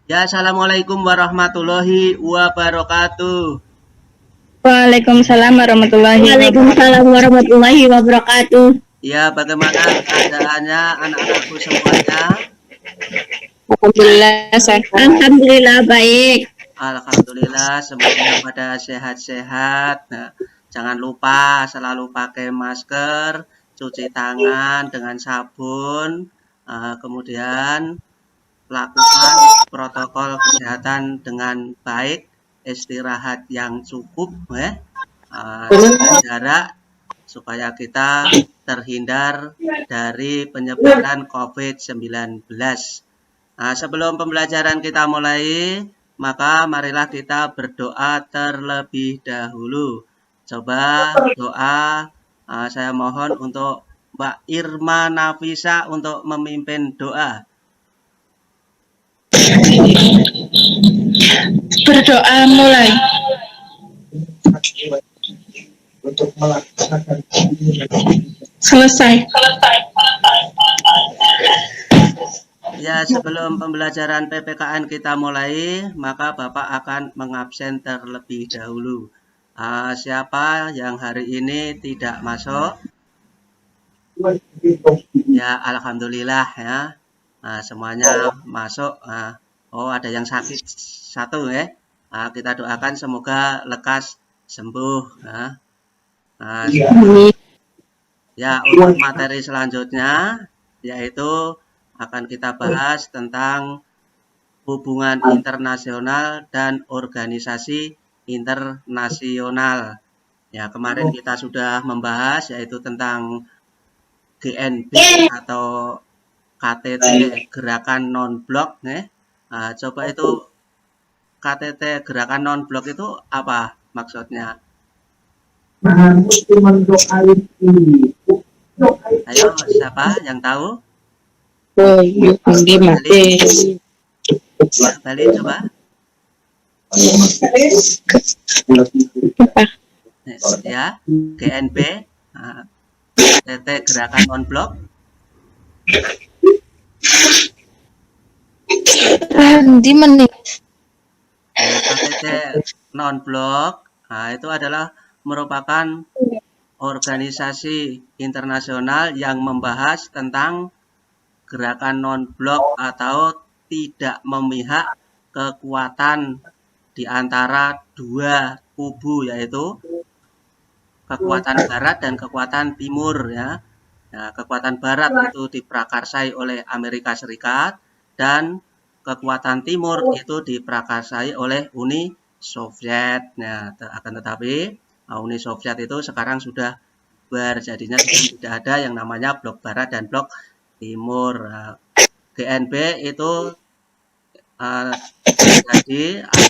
Ya, assalamualaikum warahmatullahi wabarakatuh. Waalaikumsalam warahmatullahi Waalaikumsalam wabarakatuh. warahmatullahi wabarakatuh. Ya, bagaimana keadaannya anak-anakku semuanya? Alhamdulillah sehat. Alhamdulillah baik. Alhamdulillah, semuanya pada sehat-sehat. Nah, jangan lupa selalu pakai masker, cuci tangan dengan sabun, kemudian lakukan protokol kesehatan dengan baik, istirahat yang cukup, jaga jarak supaya kita terhindar dari penyebaran COVID-19. Nah, sebelum pembelajaran kita mulai, maka marilah kita berdoa terlebih dahulu. Coba doa, saya mohon untuk Mbak Irma Nafisa untuk memimpin doa. Berdoa mulai. Untuk melaksanakan Selesai. Ya, sebelum pembelajaran PPKN kita mulai, maka Bapak akan mengabsen terlebih dahulu. Siapa yang hari ini tidak masuk? Ya, alhamdulillah ya. Semuanya masuk. Oh, ada yang sakit satu ya. Kita doakan semoga lekas sembuh. Ya, untuk materi selanjutnya yaitu akan kita bahas tentang hubungan internasional dan organisasi internasional. Ya, kemarin kita sudah membahas yaitu tentang GNB atau KTT Gerakan Non-Blok. Coba itu KTT Gerakan Non-Blok itu apa maksudnya? Ayo, siapa yang tahu? Balik coba. Ya, GNB, KTT Gerakan Non-Blok. Di menit. KTT Non-Blok, itu adalah merupakan organisasi internasional yang membahas tentang gerakan non-blok atau tidak memihak kekuatan di antara dua kubu, yaitu kekuatan barat dan kekuatan timur ya. Nah, kekuatan barat itu diprakarsai oleh Amerika Serikat dan kekuatan timur itu diprakarsai oleh Uni Soviet. Nah, akan tetapi Uni Soviet itu sekarang sudah bubar, jadinya tidak ada yang namanya blok barat dan blok timur. GNB itu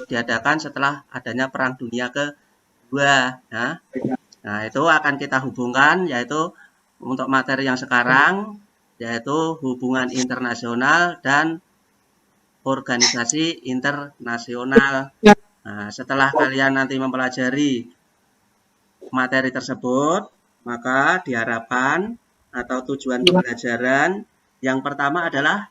diadakan setelah adanya Perang Dunia Kedua. Nah, itu akan kita hubungkan yaitu untuk materi yang sekarang yaitu hubungan internasional dan organisasi internasional. Nah, setelah kalian nanti mempelajari materi tersebut, maka diharapkan atau tujuan pembelajaran yang pertama adalah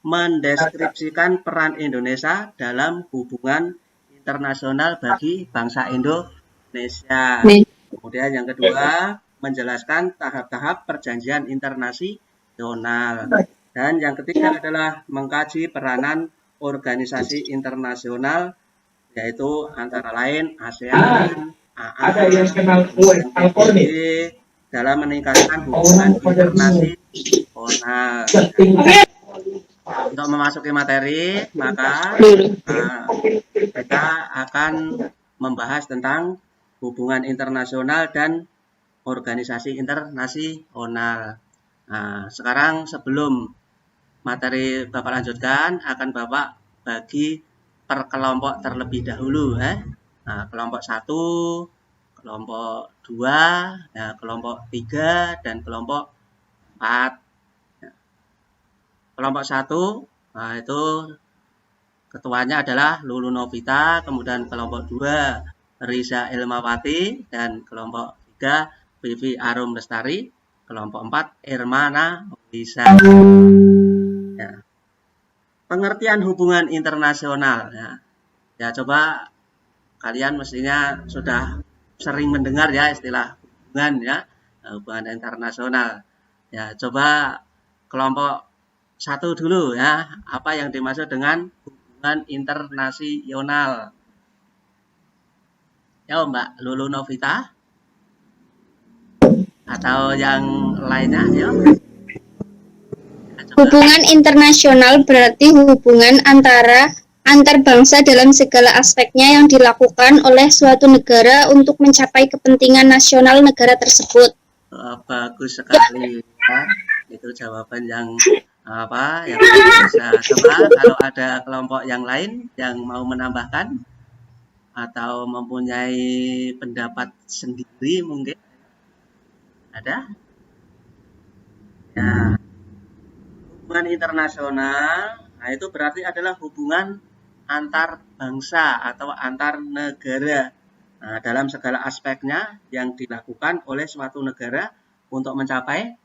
mendeskripsikan peran Indonesia dalam hubungan internasional bagi bangsa Indonesia. Kemudian yang kedua, menjelaskan tahap-tahap perjanjian internasional. Dan yang ketiga adalah mengkaji peranan organisasi internasional, yaitu antara lain ASEAN, PBB, dalam meningkatkan hubungan internasional. Untuk memasuki materi, maka kita akan membahas tentang hubungan internasional dan organisasi internasional. Nah, sekarang sebelum materi Bapak lanjutkan, akan Bapak bagi per kelompok terlebih dahulu. Nah, kelompok 1, kelompok 2, nah, kelompok 3, dan kelompok 4. Kelompok 1, nah itu ketuanya adalah Lulu Novita, kemudian kelompok 2 Riza Ilmawati, dan kelompok 3 Vivi Arum Lestari, kelompok 4 Irmana Lisa. Ya. pengertian hubungan internasional ya. Ya coba kalian mestinya sudah sering mendengar ya istilah hubungan ya, hubungan internasional. Ya coba kelompok satu dulu ya, apa yang dimaksud dengan hubungan internasional? Ya Mbak Lulu Novita atau yang lainnya ya. Coba. Hubungan internasional berarti hubungan antar bangsa dalam segala aspeknya yang dilakukan oleh suatu negara untuk mencapai kepentingan nasional negara tersebut. Bagus sekali ya. Itu jawaban yang yang bisa. Coba kalau ada kelompok yang lain yang mau menambahkan atau mempunyai pendapat sendiri mungkin ada? Ya. Hubungan internasional, nah itu berarti adalah hubungan antar bangsa atau antar negara. Nah, dalam segala aspeknya yang dilakukan oleh suatu negara untuk mencapai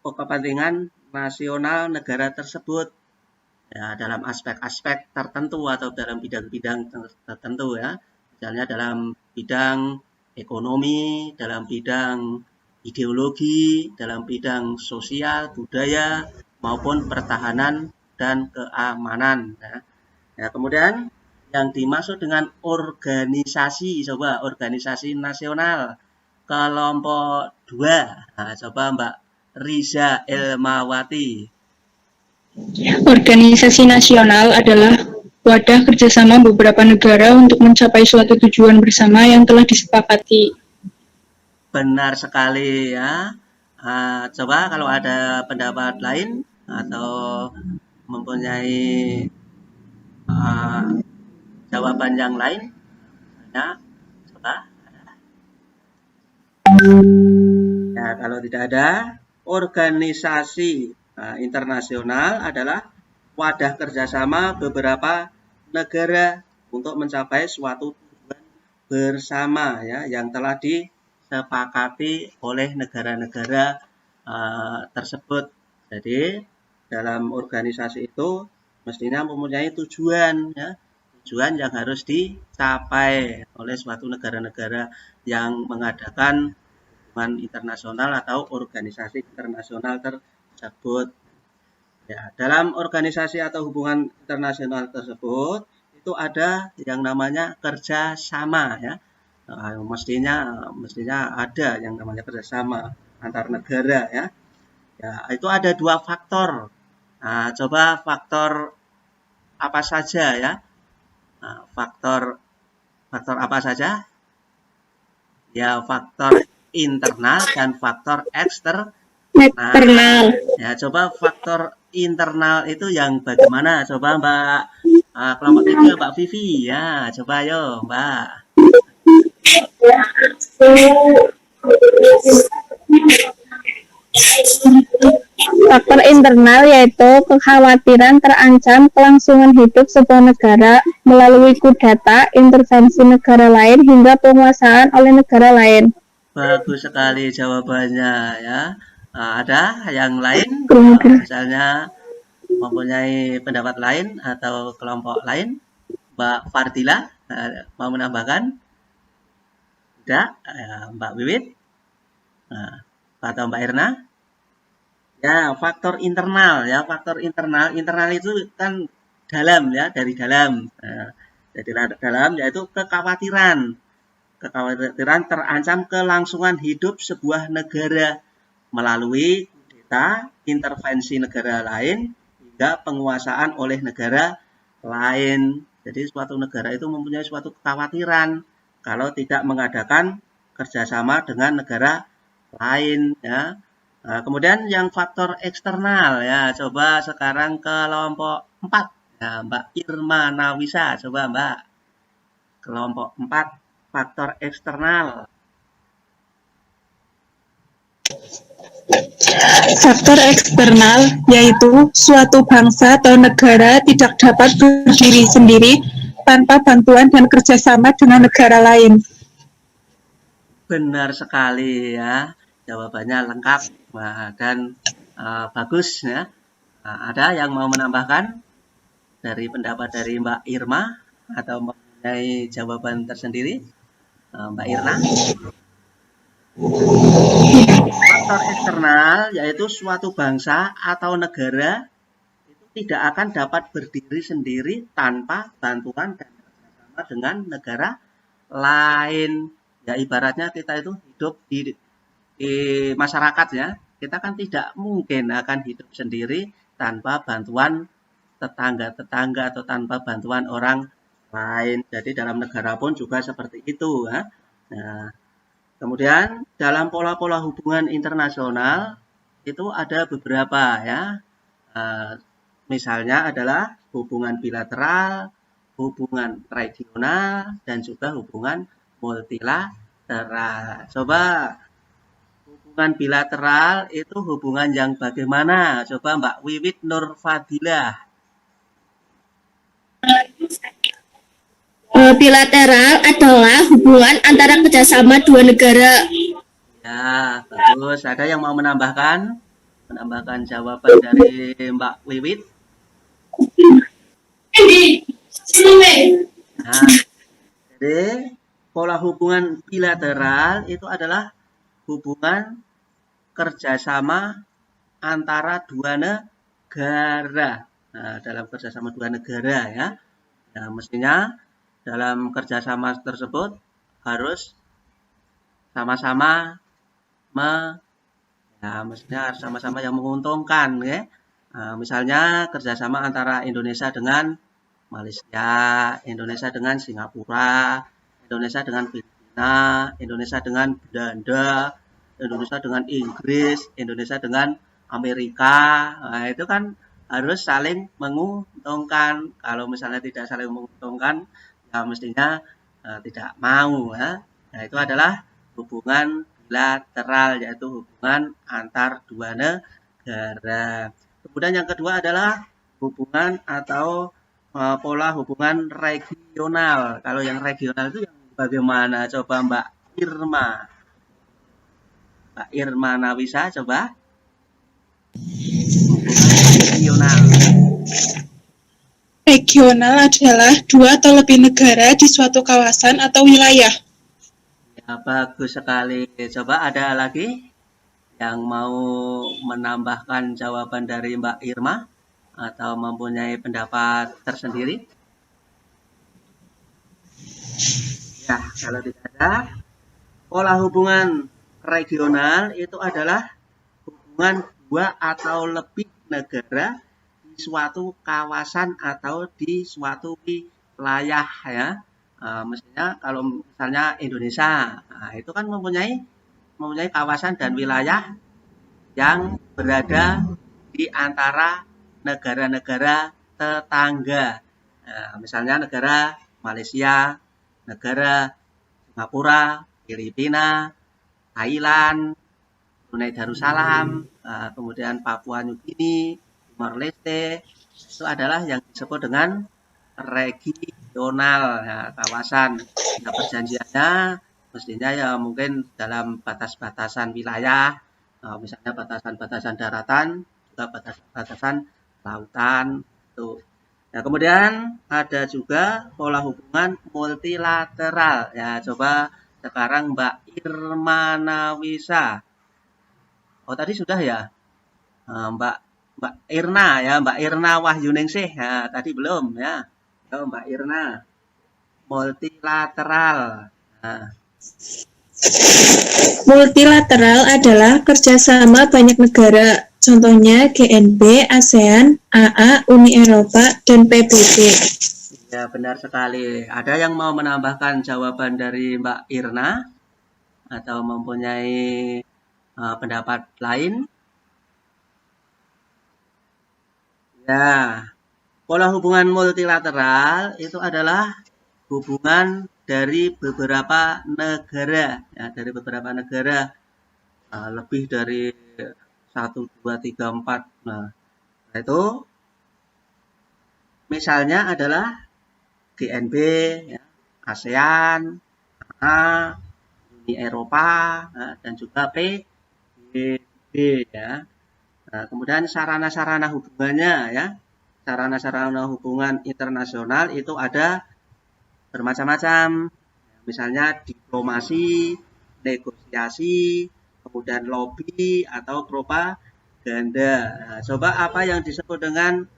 kepentingan nasional negara tersebut. Ya, dalam aspek-aspek tertentu atau dalam bidang-bidang tertentu ya. Misalnya dalam bidang ekonomi, dalam bidang ideologi, dalam bidang sosial, budaya, maupun pertahanan dan keamanan. Ya, kemudian yang dimaksud dengan organisasi, coba organisasi nasional, kelompok 2. Nah, coba Mbak Riza Elmawati. Organisasi nasional adalah wadah kerjasama beberapa negara untuk mencapai suatu tujuan bersama yang telah disepakati. Benar sekali ya. Coba kalau ada pendapat lain atau mempunyai jawaban yang lain, ya, coba. Ya, kalau tidak ada, organisasi internasional adalah wadah kerjasama beberapa negara untuk mencapai suatu tujuan bersama ya yang telah disepakati oleh negara-negara tersebut. Jadi dalam organisasi itu mestinya mempunyai tujuan ya, tujuan yang harus dicapai oleh suatu negara-negara yang mengadakan hubungan internasional atau organisasi internasional tersebut. Ya, dalam organisasi atau hubungan internasional tersebut itu ada yang namanya kerjasama ya. Mestinya ada yang namanya kerjasama antar negara ya. Ya, itu ada 2 faktor. Nah, coba faktor apa saja ya? Nah, faktor apa saja? Ya, faktor internal dan faktor eksternal. Ya, coba faktor internal itu yang bagaimana? Coba Mbak kelompok 3 Mbak Vivi ya, coba yo Mbak. Faktor internal yaitu kekhawatiran terancam kelangsungan hidup sebuah negara melalui kudeta, intervensi negara lain, hingga penguasaan oleh negara lain. Bagus sekali jawabannya ya. Ada yang lain, misalnya mempunyai pendapat lain atau kelompok lain? Mbak Fardila mau menambahkan? Tidak? Mbak Wiwit? Atau Mbak Irna? Ya, faktor internal ya, faktor internal itu kan dalam ya, dari dalam. Dari dalam yaitu kekhawatiran terancam kelangsungan hidup sebuah negara melalui kudeta, intervensi negara lain, hingga penguasaan oleh negara lain. Jadi suatu negara itu mempunyai suatu kekhawatiran kalau tidak mengadakan kerjasama dengan negara lain ya. Nah, kemudian yang faktor eksternal ya, coba sekarang kelompok 4 ya, Mbak Irma Nawisa, coba Mbak. Kelompok 4 faktor eksternal. Faktor eksternal yaitu suatu bangsa atau negara tidak dapat berdiri sendiri tanpa bantuan dan kerjasama dengan negara lain. Benar sekali ya, jawabannya lengkap dan bagus ya. Nah, ada yang mau menambahkan dari pendapat dari Mbak Irma atau mempunyai jawaban tersendiri? Mbak Irna? Faktor eksternal yaitu suatu bangsa atau negara itu tidak akan dapat berdiri sendiri tanpa bantuan dan kerjasama dengan negara lain. Ya ibaratnya kita itu hidup di masyarakat ya, kita kan tidak mungkin akan hidup sendiri tanpa bantuan tetangga-tetangga atau tanpa bantuan orang lain. Jadi dalam negara pun juga seperti itu ya. Nah, kemudian dalam pola-pola hubungan internasional itu ada beberapa ya. Misalnya adalah hubungan bilateral, hubungan regional, dan juga hubungan multilateral. Coba hubungan bilateral itu hubungan yang bagaimana? Coba Mbak Wiwit Nur Fadilah. Bilateral adalah hubungan antara kerjasama dua negara. Ya, bagus. Ada yang mau menambahkan? Menambahkan jawaban dari Mbak Wiwit? Nah, jadi pola hubungan bilateral itu adalah hubungan kerjasama antara dua negara. Nah, dalam kerjasama dua negara ya. Nah, mestinya dalam kerjasama tersebut harus sama-sama mestinya harus sama-sama yang menguntungkan ya. Nah, misalnya kerjasama antara Indonesia dengan Malaysia, Indonesia dengan Singapura, Indonesia dengan Filipina, Indonesia dengan Belanda, Indonesia dengan Inggris, Indonesia dengan Amerika. Nah, itu kan harus saling menguntungkan. Kalau misalnya tidak saling menguntungkan, ya mestinya tidak mau ya. Nah, itu adalah hubungan bilateral, yaitu hubungan antar dua negara. Kemudian yang kedua adalah hubungan atau pola hubungan regional. Kalau yang regional itu yang bagaimana? Coba Mbak Irma. Mbak Irma Nawisa, coba. Hubungan regional. Regional adalah dua atau lebih negara di suatu kawasan atau wilayah. Ya, bagus sekali. Coba ada lagi yang mau menambahkan jawaban dari Mbak Irma atau mempunyai pendapat tersendiri? Ya, kalau tidak ada, pola hubungan regional itu adalah hubungan dua atau lebih negara di suatu kawasan atau di suatu wilayah ya. Mestinya kalau misalnya Indonesia, nah, itu kan mempunyai kawasan dan wilayah yang berada di antara negara-negara tetangga. Nah, misalnya negara Malaysia, negara Singapura, Filipina, Thailand, Brunei Darussalam, kemudian Papua New Guinea, Timor Leste, itu adalah yang disebut dengan regional ya, kawasan. Ya, perjanjiannya mestinya ya mungkin dalam batas-batasan wilayah, misalnya batasan-batasan daratan, juga batasan-batasan lautan. Tuh. Nah, kemudian ada juga pola hubungan multilateral. Ya, coba sekarang Mbak Irma Nawisa. Oh, tadi sudah ya? Mbak Irna ya, Mbak Irna Wahyuningsih. Ya, tadi belum ya. Mbak Irna, multilateral. Nah. Multilateral adalah kerjasama banyak negara, contohnya GNB, ASEAN, AA, Uni Eropa, dan PBB. Ya, benar sekali. Ada yang mau menambahkan jawaban dari Mbak Irna atau mempunyai pendapat lain? Ya, pola hubungan multilateral itu adalah hubungan dari beberapa negara, ya, dari beberapa negara, lebih dari 1, 2, 3, 4. Nah, itu misalnya adalah GNB, ya, ASEAN, Uni Eropa, dan juga PBB, ya. Nah, kemudian sarana-sarana hubungannya ya. Sarana-sarana hubungan internasional itu ada bermacam-macam. Misalnya diplomasi, negosiasi, kemudian lobby atau propaganda. Nah, coba apa yang disebut dengan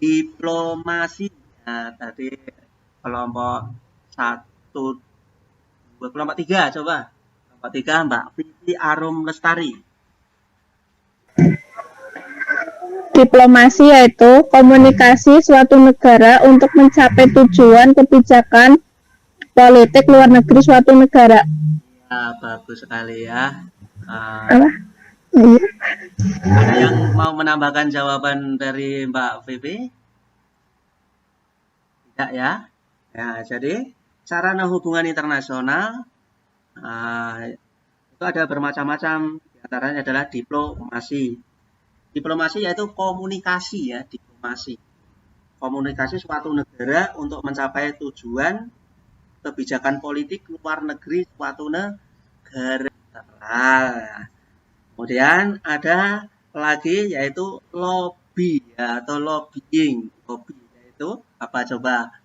diplomasi? Nah, tadi kelompok 1, 2, kelompok 3 coba. Kelompok 3 Mbak Vivi Arum Lestari. Diplomasi yaitu komunikasi suatu negara untuk mencapai tujuan kebijakan politik luar negeri suatu negara. Ya, bagus sekali ya. Apa? Iya. Ada yang mau menambahkan jawaban dari Mbak Vivi? Tidak ya. Ya, jadi sarana hubungan internasional itu ada bermacam-macam. Di antaranya adalah diplomasi. Diplomasi yaitu komunikasi ya, diplomasi. Komunikasi suatu negara untuk mencapai tujuan kebijakan politik luar negeri suatu negara. Kemudian ada lagi yaitu lobby ya, atau lobbying. Lobby yaitu apa coba?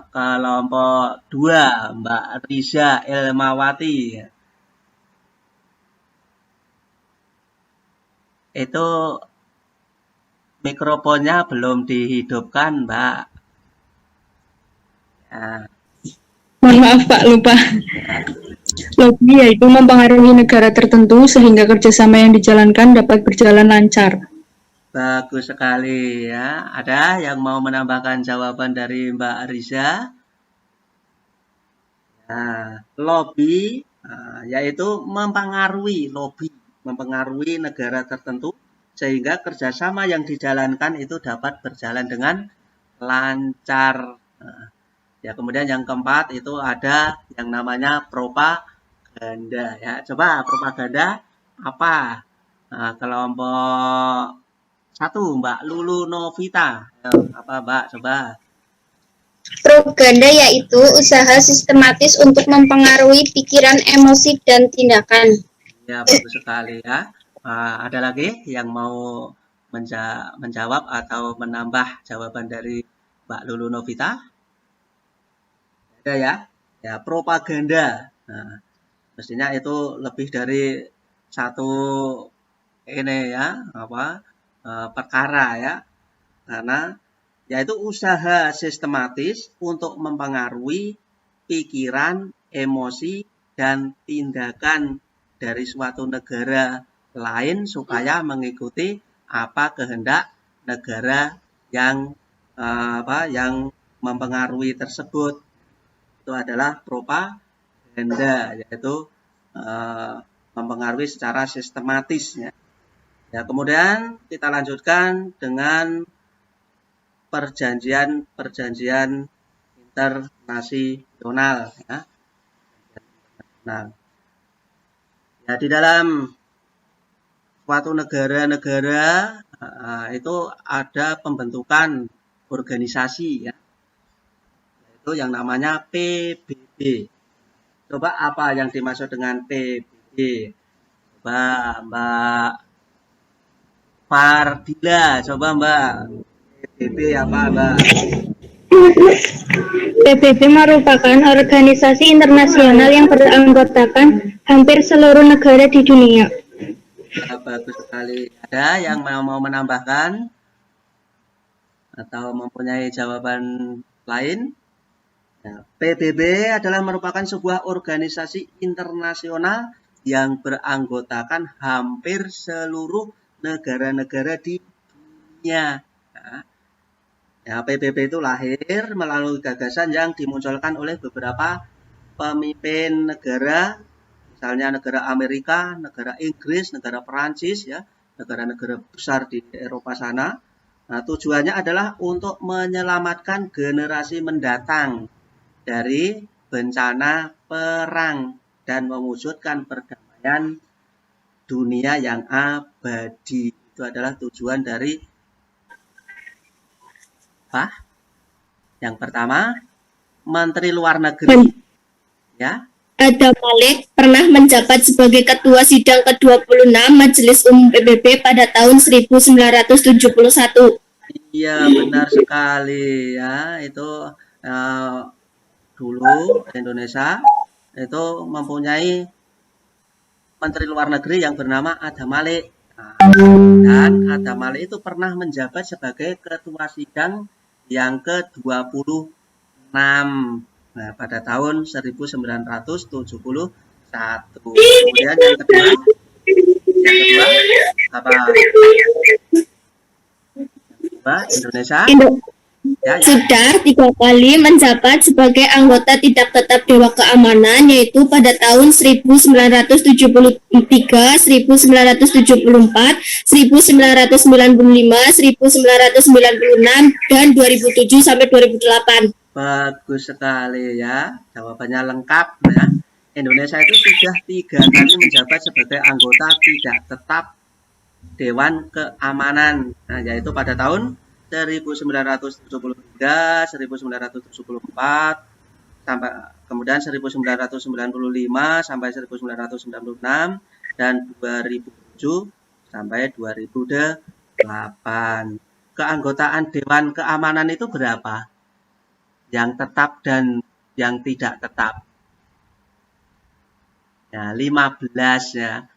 Kelompok 2 Mbak Riza Elmawati. Itu mikrofonnya belum dihidupkan, Mbak. Ya, Mohon maaf Pak, lupa. Lobby yaitu mempengaruhi negara tertentu sehingga kerjasama yang dijalankan dapat berjalan lancar. bagus sekali ya. Ada yang mau menambahkan jawaban dari Mbak Riza? Nah, lobby yaitu mempengaruhi negara tertentu sehingga kerjasama yang dijalankan itu dapat berjalan dengan lancar. Ya, kemudian yang keempat itu ada yang namanya propaganda ya. Coba propaganda apa? Nah, kelompok 1 Mbak Lulu Novita. Apa Mbak? Coba. Propaganda yaitu usaha sistematis untuk mempengaruhi pikiran, emosi, dan tindakan. Ya, bagus sekali ya. Ada lagi yang mau menjawab atau menambah jawaban dari Mbak Lulu Novita? Ada ya? Ya, propaganda. Nah, mestinya itu lebih dari satu ini ya, perkara ya. Karena yaitu usaha sistematis untuk mempengaruhi pikiran, emosi, dan tindakan dari suatu negara lain supaya mengikuti apa kehendak negara yang yang mempengaruhi tersebut. Itu adalah propaganda, yaitu mempengaruhi secara sistematis ya. Ya, kemudian kita lanjutkan dengan perjanjian internasional ya. Nah, ya di dalam suatu negara-negara itu ada pembentukan organisasi ya. Itu yang namanya PBB. Coba apa yang dimaksud dengan PBB? Coba Mbak Fardila, coba Mbak. PBB apa Mbak? PBB merupakan organisasi internasional yang beranggotakan hampir seluruh negara di dunia. Ya, bagus sekali. Ada yang mau menambahkan atau mempunyai jawaban lain? Ya, PBB adalah merupakan sebuah organisasi internasional yang beranggotakan hampir seluruh negara-negara di dunia. Ya, PBB itu lahir melalui gagasan yang dimunculkan oleh beberapa pemimpin negara, misalnya negara Amerika, negara Inggris, negara Perancis, ya, negara-negara besar di Eropa sana. Nah, tujuannya adalah untuk menyelamatkan generasi mendatang dari bencana perang dan mewujudkan perdamaian dunia yang abadi. Itu adalah tujuan dari Yang pertama, Menteri Luar Negeri, ya, Adam Malik pernah menjabat sebagai Ketua Sidang ke-26 Majelis Umum PBB pada tahun 1971. Iya, benar sekali ya. Itu dulu Indonesia itu mempunyai Menteri Luar Negeri yang bernama Adam Malik. Dan Adam Malik itu pernah menjabat sebagai Ketua Sidang yang ke-26. Nah, pada tahun 1971. Kemudian yang kedua apa? Indonesia. Sudah 3 kali menjabat sebagai anggota tidak tetap Dewan Keamanan, yaitu pada tahun 1973, 1974, 1995, 1996, dan 2007 sampai 2008. Bagus sekali ya, jawabannya lengkap ya. Indonesia itu sudah 3 kali menjabat sebagai anggota tidak tetap Dewan Keamanan, nah, yaitu pada tahun 1973, 1974, sampai kemudian 1995 sampai 1996, dan 2007 sampai 2008. Keanggotaan Dewan Keamanan itu berapa? Yang tetap dan yang tidak tetap. Ya, 15 ya.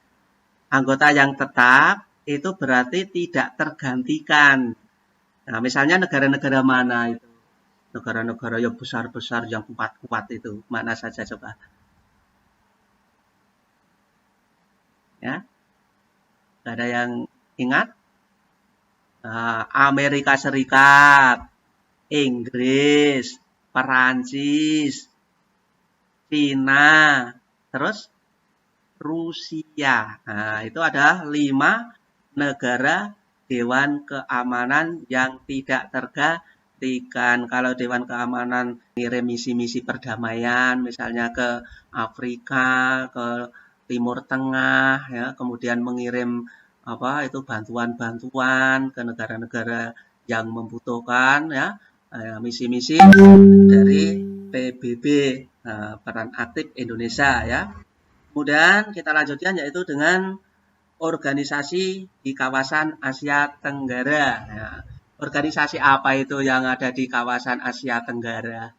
Anggota yang tetap itu berarti tidak tergantikan. Nah, misalnya negara-negara mana itu? Negara-negara yang besar-besar, yang kuat-kuat itu. Mana saja coba? Ya, nggak ada yang ingat? Nah, Amerika Serikat, Inggris, Perancis, Cina, terus Rusia. Nah, itu ada 5 negara Dewan Keamanan yang tidak tergantikan. Kalau Dewan Keamanan ngirim misi-misi perdamaian, misalnya ke Afrika, ke Timur Tengah, ya, kemudian mengirim bantuan-bantuan ke negara-negara yang membutuhkan, ya, misi-misi dari PBB, peran aktif Indonesia, ya. Kemudian kita lanjutkan yaitu dengan organisasi di kawasan Asia Tenggara. Nah, organisasi apa itu yang ada di kawasan Asia Tenggara?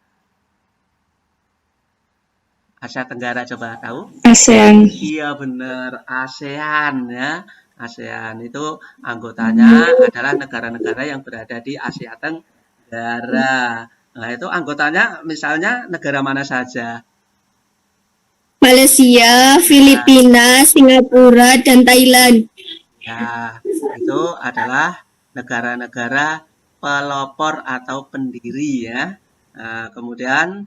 Asia Tenggara coba tahu? ASEAN. Iya benar, ASEAN ya. ASEAN itu anggotanya adalah negara-negara yang berada di Asia Tenggara. Nah, itu anggotanya misalnya negara mana saja? Malaysia, Filipina, Singapura, dan Thailand. Ya, itu adalah negara-negara pelopor atau pendiri ya. Nah, kemudian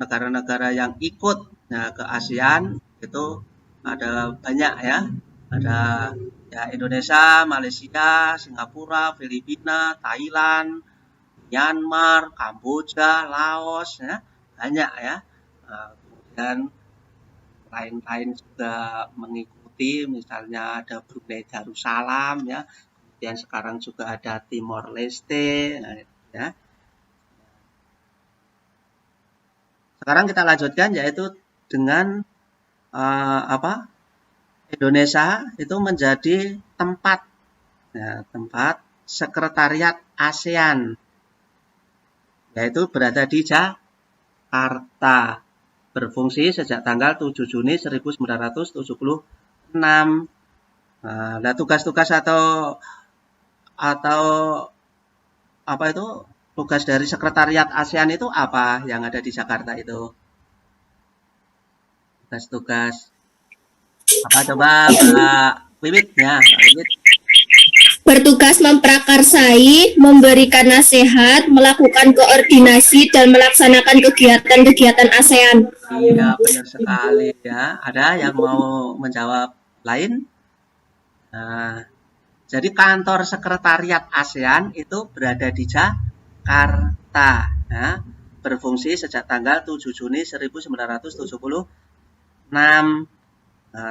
negara-negara yang ikut ke ASEAN itu ada banyak ya. Ada ya Indonesia, Malaysia, Singapura, Filipina, Thailand, Myanmar, Kamboja, Laos ya. Banyak ya. Kemudian lain-lain juga mengikuti, misalnya ada Brunei Darussalam ya, kemudian sekarang juga ada Timor Leste ya. Sekarang kita lanjutkan yaitu dengan Indonesia itu menjadi tempat sekretariat ASEAN, yaitu berada di Jakarta. Berfungsi sejak tanggal 7 Juni 1976. Nah, tugas-tugas atau tugas dari sekretariat ASEAN itu apa yang ada di Jakarta itu? Tugas-tugas apa coba Mbak Wiwit ya, Mbak Wiwit. Bertugas memprakarsai, memberikan nasihat, melakukan koordinasi, dan melaksanakan kegiatan-kegiatan ASEAN. Iya, benar sekali ya. Ada yang mau menjawab lain? Nah, jadi kantor sekretariat ASEAN itu berada di Jakarta. Ya. Berfungsi sejak tanggal 7 Juni 1976. Nah,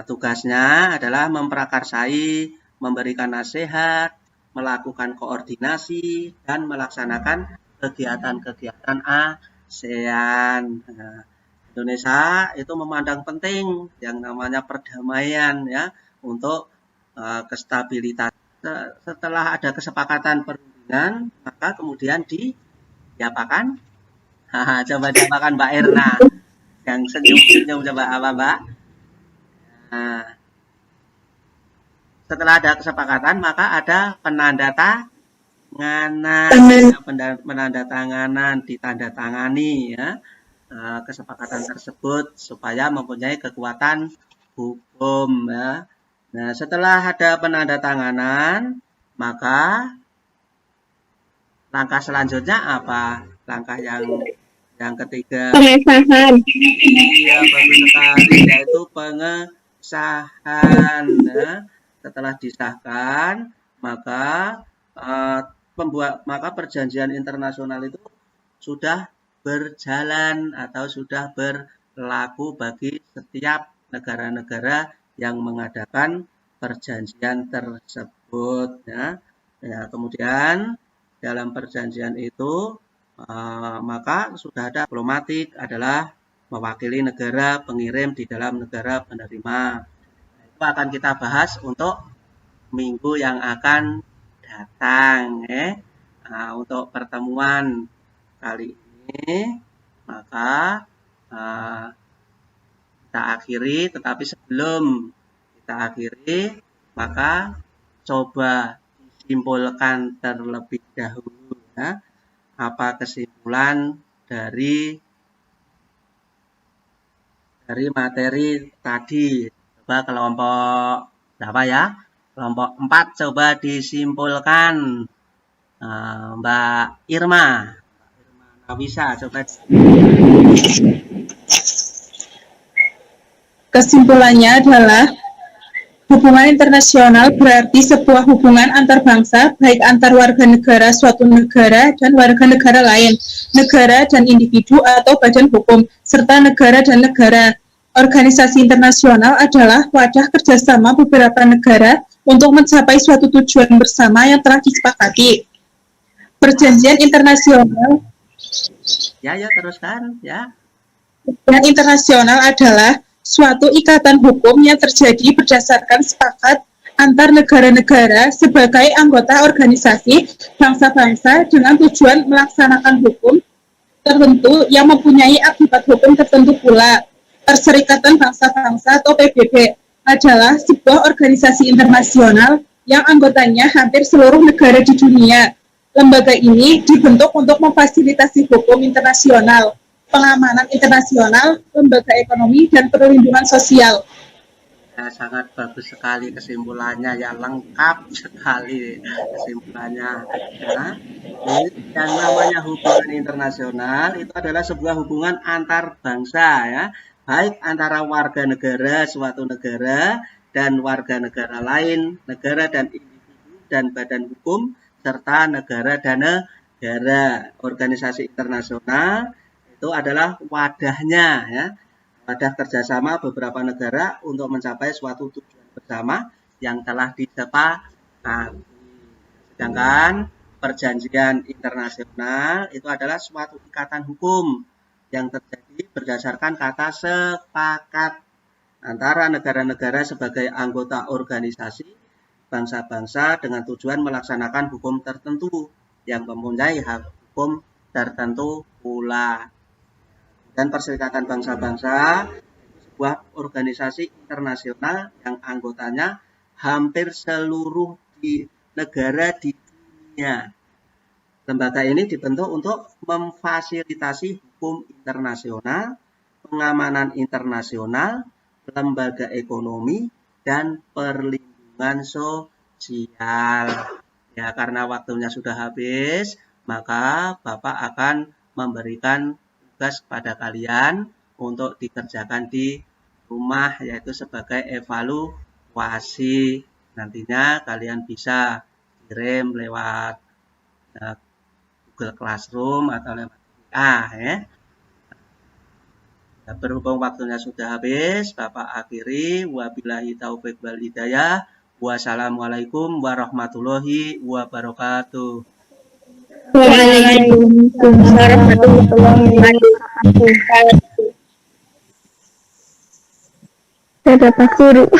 tugasnya adalah memprakarsai, memberikan nasihat, melakukan koordinasi, dan melaksanakan kegiatan-kegiatan ASEAN. Nah, Indonesia itu memandang penting yang namanya perdamaian ya untuk kestabilitas. Setelah ada kesepakatan perundingan, maka kemudian diapakan? Coba diapakan Mbak Erna? Yang senyum-senyum coba apa Mbak? Nah, setelah ada kesepakatan maka ada penandatanganan ditandatangani ya kesepakatan tersebut supaya mempunyai kekuatan hukum ya. Nah, setelah ada penandatanganan maka langkah selanjutnya apa? Langkah yang ketiga. Pengesahan. Iya, bagus sekali, yaitu pengesahan. Nah, setelah disahkan, maka maka perjanjian internasional itu sudah berjalan atau sudah berlaku bagi setiap negara-negara yang mengadakan perjanjian tersebut. Ya, kemudian dalam perjanjian itu maka sudah ada diplomatik adalah mewakili negara pengirim di dalam negara penerima. Itu akan kita bahas untuk minggu yang akan datang. Untuk pertemuan kali ini maka kita akhiri, tetapi sebelum kita akhiri maka coba disimpulkan terlebih dahulu ya, apa kesimpulan dari materi tadi. Coba kelompok berapa ya? Kelompok 4 coba disimpulkan. Mbak Irma bisa coba. Kesimpulannya adalah hubungan internasional berarti sebuah hubungan antar bangsa, baik antar warga negara suatu negara dan warga negara lain, negara dan individu atau badan hukum, serta negara dan negara. Organisasi internasional adalah wadah kerjasama beberapa negara untuk mencapai suatu tujuan bersama yang telah disepakati. Perjanjian internasional Ya, teruskan ya. Perjanjian internasional adalah suatu ikatan hukum yang terjadi berdasarkan sepakat antar negara-negara sebagai anggota organisasi bangsa-bangsa dengan tujuan melaksanakan hukum tertentu yang mempunyai akibat hukum tertentu pula. Perserikatan Bangsa-Bangsa atau PBB adalah sebuah organisasi internasional yang anggotanya hampir seluruh negara di dunia. Lembaga ini dibentuk untuk memfasilitasi hukum internasional, pengamanan internasional, lembaga ekonomi, dan perlindungan sosial. Ya, sangat bagus sekali kesimpulannya, ya lengkap sekali kesimpulannya. Nah, yang namanya hubungan internasional itu adalah sebuah hubungan antar bangsa ya, baik antara warga negara suatu negara dan warga negara lain, negara dan individu dan badan hukum serta negara dan negara. Organisasi internasional itu adalah wadahnya ya, wadah kerjasama beberapa negara untuk mencapai suatu tujuan bersama yang telah disepakati. Sedangkan perjanjian internasional itu adalah suatu ikatan hukum yang terjadi berdasarkan kata sepakat antara negara-negara sebagai anggota organisasi bangsa-bangsa dengan tujuan melaksanakan hukum tertentu yang mempunyai hak hukum tertentu pula. Dan Perserikatan Bangsa-Bangsa sebuah organisasi internasional yang anggotanya hampir seluruh negara di dunia. Lembaga ini dibentuk untuk memfasilitasi hukum internasional, pengamanan internasional, lembaga ekonomi, dan perlindungan sosial. Ya, karena waktunya sudah habis, maka Bapak akan memberikan tugas kepada kalian untuk dikerjakan di rumah, yaitu sebagai evaluasi. Nantinya kalian bisa kirim lewat Google Classroom atau lewat ya. Berhubung waktunya sudah habis, Bapak akhiri. Wabillahi taufiq wal hidayah. Wassalamualaikum warahmatullahi wabarakatuh. Waalaikumsalam warahmatullahi wabarakatuh. Dadah Pak Guru.